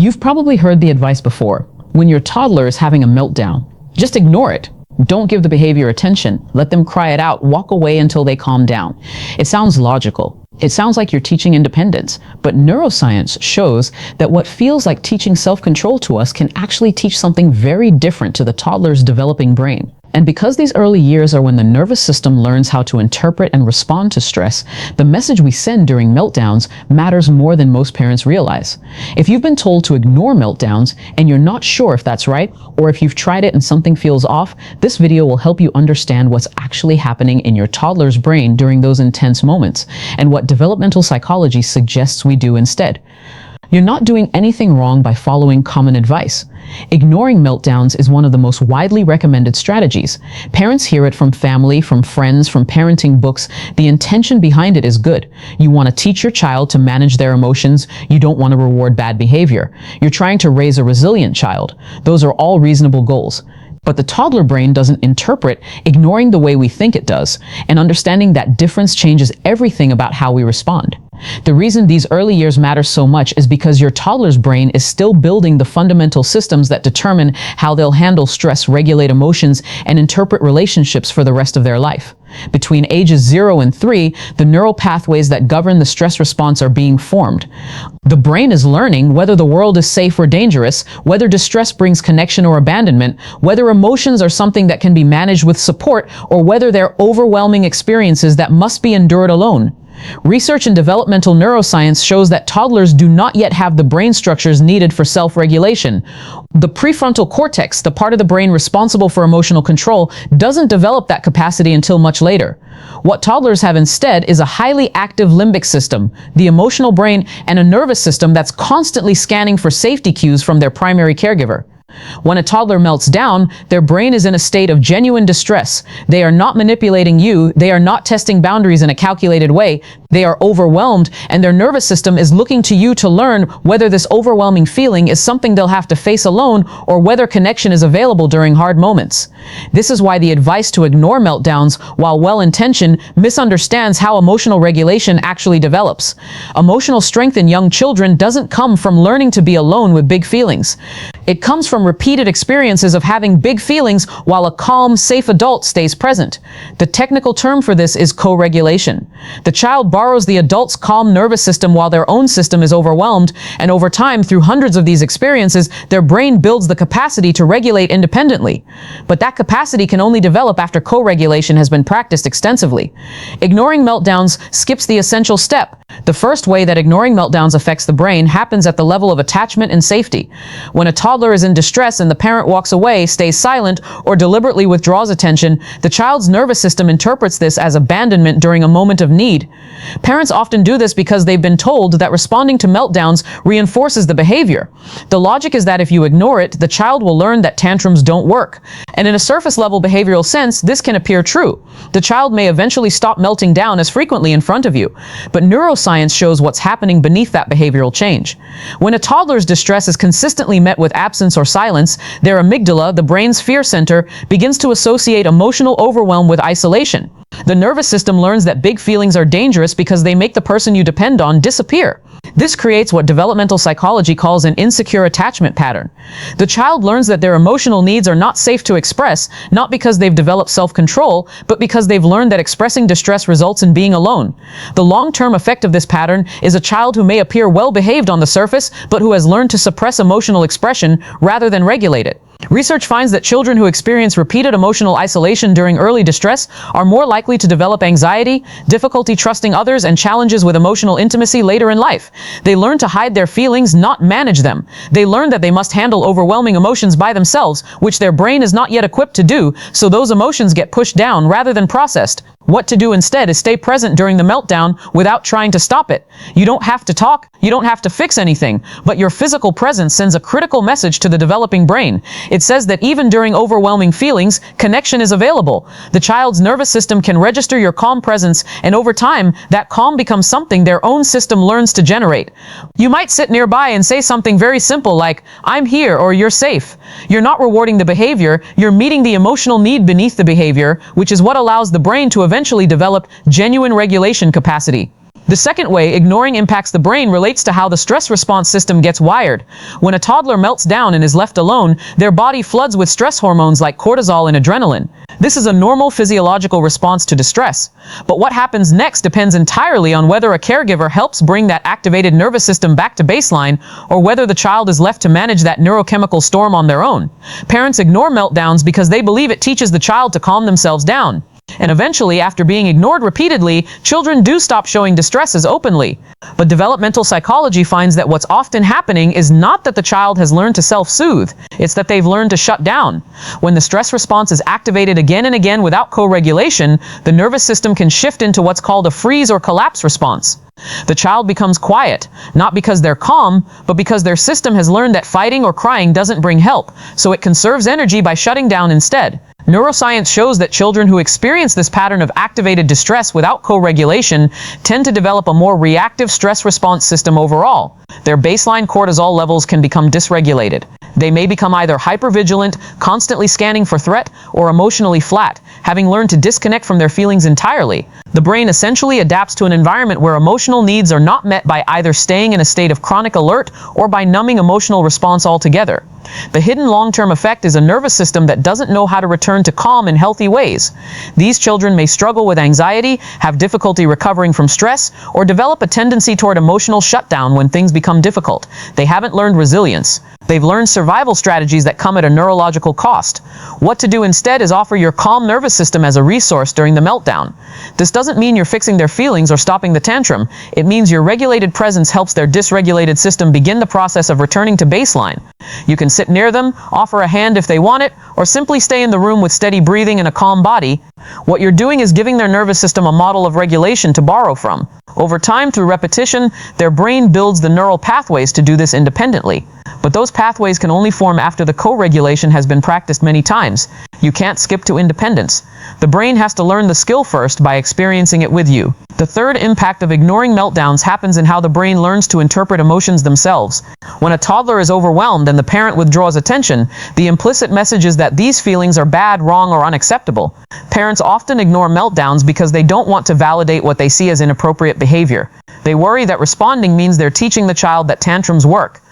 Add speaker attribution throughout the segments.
Speaker 1: You've probably heard the advice before. When your toddler is having a meltdown, just ignore it. Don't give the behavior attention. Let them cry it out. Walk away until they calm down. It sounds logical. It sounds like you're teaching independence, but neuroscience shows that what feels like teaching self-control to us can actually teach something very different to the toddler's developing brain. And because these early years are when the nervous system learns how to interpret and respond to stress, the message we send during meltdowns matters more than most parents realize. If you've been told to ignore meltdowns and you're not sure if that's right, or if you've tried it and something feels off, this video will help you understand what's actually happening in your toddler's brain during those intense moments, and what developmental psychology suggests we do instead. You're not doing anything wrong by following common advice. Ignoring meltdowns is one of the most widely recommended strategies. Parents hear it from family, from friends, from parenting books. The intention behind it is good. You want to teach your child to manage their emotions. You don't want to reward bad behavior. You're trying to raise a resilient child. Those are all reasonable goals. But the toddler brain doesn't interpret ignoring the way we think it does, and understanding that difference changes everything about how we respond. The reason these early years matter so much is because your toddler's brain is still building the fundamental systems that determine how they'll handle stress, regulate emotions, and interpret relationships for the rest of their life. Between ages 0 and 3, the neural pathways that govern the stress response are being formed. The brain is learning whether the world is safe or dangerous, whether distress brings connection or abandonment, whether emotions are something that can be managed with support, or whether they're overwhelming experiences that must be endured alone. Research in developmental neuroscience shows that toddlers do not yet have the brain structures needed for self-regulation. The prefrontal cortex, the part of the brain responsible for emotional control, doesn't develop that capacity until much later. What toddlers have instead is a highly active limbic system, the emotional brain, and a nervous system that's constantly scanning for safety cues from their primary caregiver. When a toddler melts down, their brain is in a state of genuine distress. They are not manipulating you. They are not testing boundaries in a calculated way. They are overwhelmed, and their nervous system is looking to you to learn whether this overwhelming feeling is something they'll have to face alone, or whether connection is available during hard moments. This is why the advice to ignore meltdowns, while well-intentioned, misunderstands how emotional regulation actually develops. Emotional strength in young children doesn't come from learning to be alone with big feelings. It comes from repeated experiences of having big feelings while a calm, safe adult stays present. The technical term for this is co-regulation. The child borrows the adult's calm nervous system while their own system is overwhelmed, and over time, through hundreds of these experiences, their brain builds the capacity to regulate independently. But that capacity can only develop after co-regulation has been practiced extensively. Ignoring meltdowns skips the essential step. The first way that ignoring meltdowns affects the brain happens at the level of attachment and safety. When a toddler is in distress and the parent walks away, stays silent, or deliberately withdraws attention, the child's nervous system interprets this as abandonment during a moment of need. Parents often do this because they've been told that responding to meltdowns reinforces the behavior. The logic is that if you ignore it, the child will learn that tantrums don't work. And in a surface-level behavioral sense, this can appear true. The child may eventually stop melting down as frequently in front of you. But neuroscience shows what's happening beneath that behavioral change. When a toddler's distress is consistently met with absence or silence, their amygdala, the brain's fear center, begins to associate emotional overwhelm with isolation. The nervous system learns that big feelings are dangerous because they make the person you depend on disappear. This creates what developmental psychology calls an insecure attachment pattern. The child learns that their emotional needs are not safe to express, not because they've developed self-control, but because they've learned that expressing distress results in being alone. The long-term effect of this pattern is a child who may appear well-behaved on the surface, but who has learned to suppress emotional expression rather than regulate it. Research finds that children who experience repeated emotional isolation during early distress are more likely to develop anxiety, difficulty trusting others, and challenges with emotional intimacy later in life. They learn to hide their feelings, not manage them. They learn that they must handle overwhelming emotions by themselves, which their brain is not yet equipped to do, so those emotions get pushed down rather than processed. What to do instead is stay present during the meltdown without trying to stop it. You don't have to talk, you don't have to fix anything, but your physical presence sends a critical message to the developing brain. It says that even during overwhelming feelings, connection is available. The child's nervous system can register your calm presence, and over time, that calm becomes something their own system learns to generate. You might sit nearby and say something very simple like, "I'm here," or "You're safe." You're not rewarding the behavior, you're meeting the emotional need beneath the behavior, which is what allows the brain to eventually develop genuine regulation capacity. The second way ignoring impacts the brain relates to how the stress response system gets wired. When a toddler melts down and is left alone, their body floods with stress hormones like cortisol and adrenaline. This is a normal physiological response to distress. But what happens next depends entirely on whether a caregiver helps bring that activated nervous system back to baseline, or whether the child is left to manage that neurochemical storm on their own. Parents ignore meltdowns because they believe it teaches the child to calm themselves down. And eventually, after being ignored repeatedly, children do stop showing distresses openly. But developmental psychology finds that what's often happening is not that the child has learned to self-soothe, it's that they've learned to shut down. When the stress response is activated again and again without co-regulation, the nervous system can shift into what's called a freeze or collapse response. The child becomes quiet, not because they're calm, but because their system has learned that fighting or crying doesn't bring help, so it conserves energy by shutting down instead. Neuroscience shows that children who experience this pattern of activated distress without co-regulation tend to develop a more reactive stress response system overall. Their baseline cortisol levels can become dysregulated. They may become either hypervigilant, constantly scanning for threat, or emotionally flat, having learned to disconnect from their feelings entirely. The brain essentially adapts to an environment where emotional needs are not met by either staying in a state of chronic alert or by numbing emotional response altogether. The hidden long-term effect is a nervous system that doesn't know how to return to calm in healthy ways. These children may struggle with anxiety, have difficulty recovering from stress, or develop a tendency toward emotional shutdown when things become difficult. They haven't learned resilience. They've learned survival strategies that come at a neurological cost. What to do instead is offer your calm nervous system as a resource during the meltdown. This doesn't mean you're fixing their feelings or stopping the tantrum. It means your regulated presence helps their dysregulated system begin the process of returning to baseline. You can sit near them, offer a hand if they want it, or simply stay in the room with steady breathing and a calm body. What you're doing is giving their nervous system a model of regulation to borrow from. Over time, through repetition, their brain builds the neural pathways to do this independently. But those pathways can only form after the co-regulation has been practiced many times. You can't skip to independence. The brain has to learn the skill first by experiencing it with you. The third impact of ignoring meltdowns happens in how the brain learns to interpret emotions themselves. When a toddler is overwhelmed and the parent withdraws attention, the implicit message is that these feelings are bad, wrong, or unacceptable. Parents often ignore meltdowns because they don't want to validate what they see as inappropriate behavior. They worry that responding means they're teaching the child that tantrums work.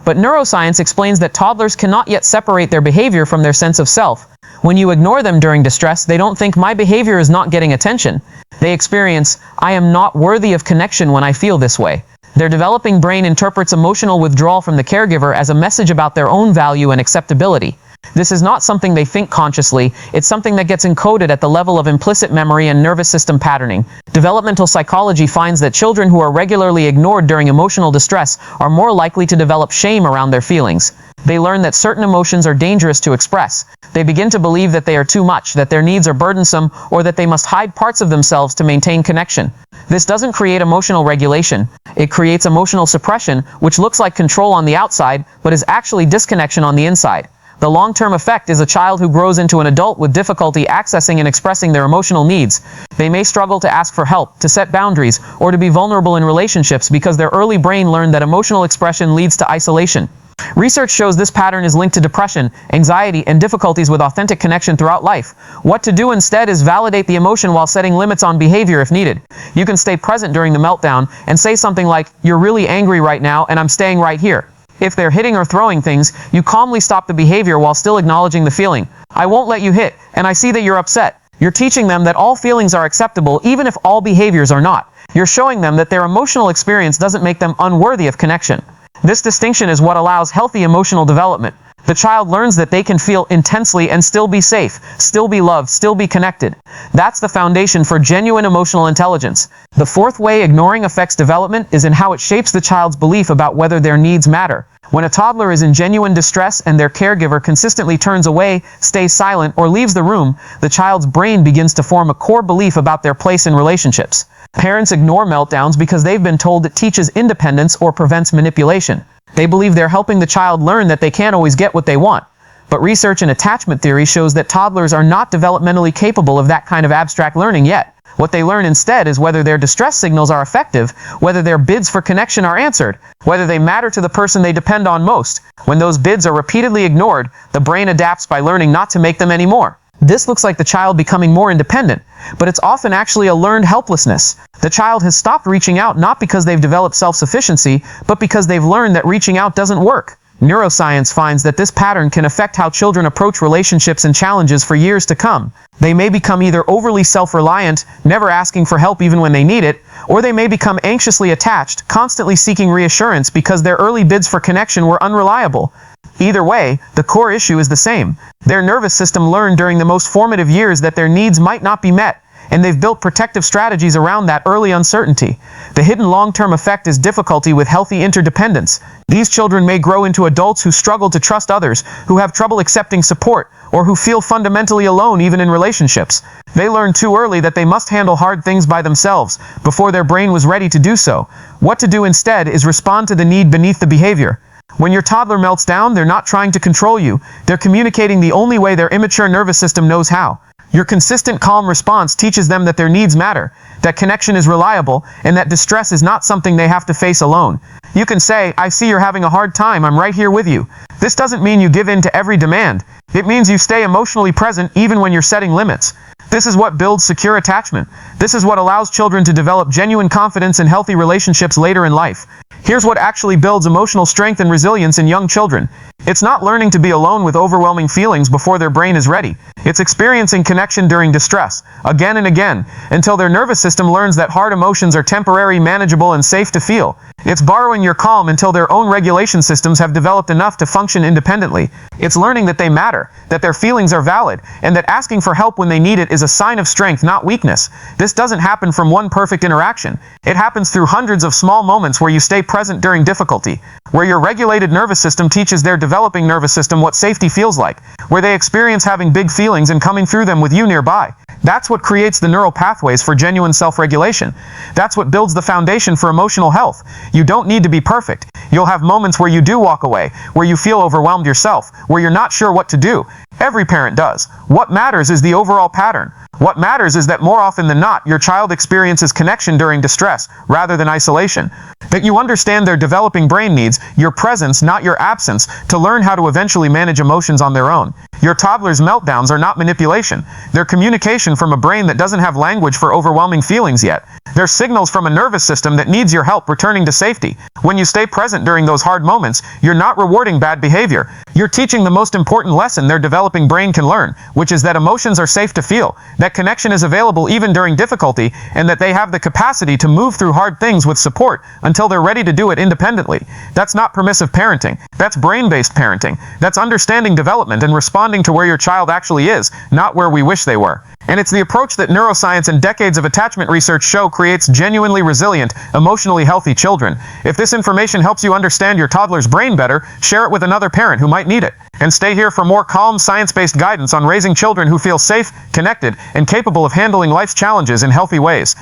Speaker 1: But neuroscience explains that toddlers cannot yet separate their behavior from their sense of self. When you ignore them during distress, they don't think my behavior is not getting attention. They experience, I am not worthy of connection when I feel this way. Their developing brain interprets emotional withdrawal from the caregiver as a message about their own value and acceptability. This is not something they think consciously, it's something that gets encoded at the level of implicit memory and nervous system patterning. Developmental psychology finds that children who are regularly ignored during emotional distress are more likely to develop shame around their feelings. They learn that certain emotions are dangerous to express. They begin to believe that they are too much, that their needs are burdensome, or that they must hide parts of themselves to maintain connection. This doesn't create emotional regulation. It creates emotional suppression, which looks like control on the outside, but is actually disconnection on the inside. The long-term effect is a child who grows into an adult with difficulty accessing and expressing their emotional needs. They may struggle to ask for help, to set boundaries, or to be vulnerable in relationships because their early brain learned that emotional expression leads to isolation. Research shows this pattern is linked to depression, anxiety, and difficulties with authentic connection throughout life. What to do instead is validate the emotion while setting limits on behavior if needed. You can stay present during the meltdown and say something like, "You're really angry right now, and I'm staying right here." If they're hitting or throwing things, you calmly stop the behavior while still acknowledging the feeling. "I won't let you hit, and I see that you're upset." You're teaching them that all feelings are acceptable even if all behaviors are not. You're showing them that their emotional experience doesn't make them unworthy of connection. This distinction is what allows healthy emotional development. The child learns that they can feel intensely and still be safe, still be loved, still be connected. That's the foundation for genuine emotional intelligence. The fourth way ignoring affects development is in how it shapes the child's belief about whether their needs matter. When a toddler is in genuine distress and their caregiver consistently turns away, stays silent, or leaves the room, the child's brain begins to form a core belief about their place in relationships. Parents ignore meltdowns because they've been told it teaches independence or prevents manipulation. They believe they're helping the child learn that they can't always get what they want. But research in attachment theory shows that toddlers are not developmentally capable of that kind of abstract learning yet. What they learn instead is whether their distress signals are effective, whether their bids for connection are answered, whether they matter to the person they depend on most. When those bids are repeatedly ignored, the brain adapts by learning not to make them anymore.
Speaker 2: This looks like the child becoming more independent, but it's often actually a learned helplessness. The child has stopped reaching out not because they've developed self-sufficiency, but because they've learned that reaching out doesn't work. Neuroscience finds that this pattern can affect how children approach relationships and challenges for years to come. They may become either overly self-reliant, never asking for help even when they need it, or they may become anxiously attached, constantly seeking reassurance because their early bids for connection were unreliable. Either way, the core issue is the same. Their nervous system learned during the most formative years that their needs might not be met, and they've built protective strategies around that early uncertainty. The hidden long-term effect is difficulty with healthy interdependence. These children may grow into adults who struggle to trust others, who have trouble accepting support, or who feel fundamentally alone even in relationships. They learned too early that they must handle hard things by themselves, before their brain was ready to do so. What to do instead is respond to the need beneath the behavior. When your toddler melts down, they're not trying to control you. They're communicating the only way their immature nervous system knows how. Your consistent calm response teaches them that their needs matter, that connection is reliable, and that distress is not something they have to face alone. You can say, "I see you're having a hard time, I'm right here with you." This doesn't mean you give in to every demand. It means you stay emotionally present even when you're setting limits. This is what builds secure attachment. This is what allows children to develop genuine confidence in healthy relationships later in life. Here's what actually builds emotional strength and resilience in young children. It's not learning to be alone with overwhelming feelings before their brain is ready. It's experiencing connection during distress, again and again, until their nervous system learns that hard emotions are temporary, manageable, and safe to feel. It's borrowing your calm until their own regulation systems have developed enough to function independently. It's learning that they matter, that their feelings are valid, and that asking for help when they need it is a sign of strength, not weakness. This doesn't happen from one perfect interaction. It happens through hundreds of small moments where you stay present during difficulty, where your regulated nervous system teaches their developing nervous system what safety feels like, where they experience having big feelings and coming through them with you nearby. That's what creates the neural pathways for genuine self-regulation. That's what builds the foundation for emotional health. You don't need to be perfect. You'll have moments where you do walk away, where you feel overwhelmed yourself, where you're not sure what to do. Every parent does. What matters is the overall pattern. What matters is that more often than not, your child experiences connection during distress, rather than isolation. That you understand their developing brain needs, your presence, not your absence, to learn how to eventually manage emotions on their own. Your toddler's meltdowns are not manipulation. They're communication from a brain that doesn't have language for overwhelming feelings yet. They're signals from a nervous system that needs your help returning to safety. When you stay present during those hard moments, you're not rewarding bad behavior. You're teaching the most important lesson their developing brain can learn, which is that emotions are safe to feel, that connection is available even during difficulty, and that they have the capacity to move through hard things with support until they're ready to do it independently. That's not permissive parenting. That's brain-based parenting. That's understanding development and responding to where your child actually is, not where we wish they were. And it's the approach that neuroscience and decades of attachment research show creates genuinely resilient, emotionally healthy children. If this information helps you understand your toddler's brain better, share it with another parent who might need it. And stay here for more calm, science-based guidance on raising children who feel safe, connected, and capable of handling life's challenges in healthy ways.